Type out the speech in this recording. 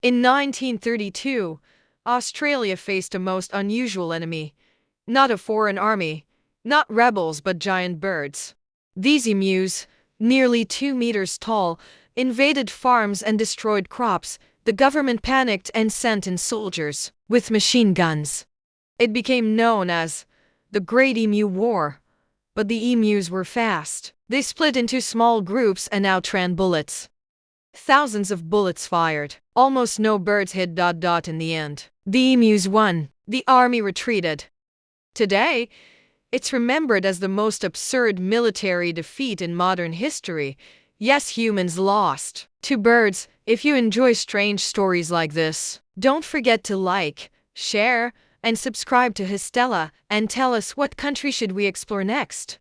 In 1932, Australia faced a most unusual enemy. Not a foreign army, not rebels, but giant birds. These emus, nearly 2 meters tall, invaded farms and destroyed crops. The government panicked and sent in soldiers with machine guns. It became known as the Great Emu War. But the emus were fast. They split into small groups and outran bullets. Thousands of bullets fired. Almost no birds hit. In the end, the emus won. The army retreated. Today, it's remembered as the most absurd military defeat in modern history. Yes, humans lost to birds. If you enjoy strange stories like this, don't forget to like, share, and subscribe to HISTELLA, and tell us what country should we explore next.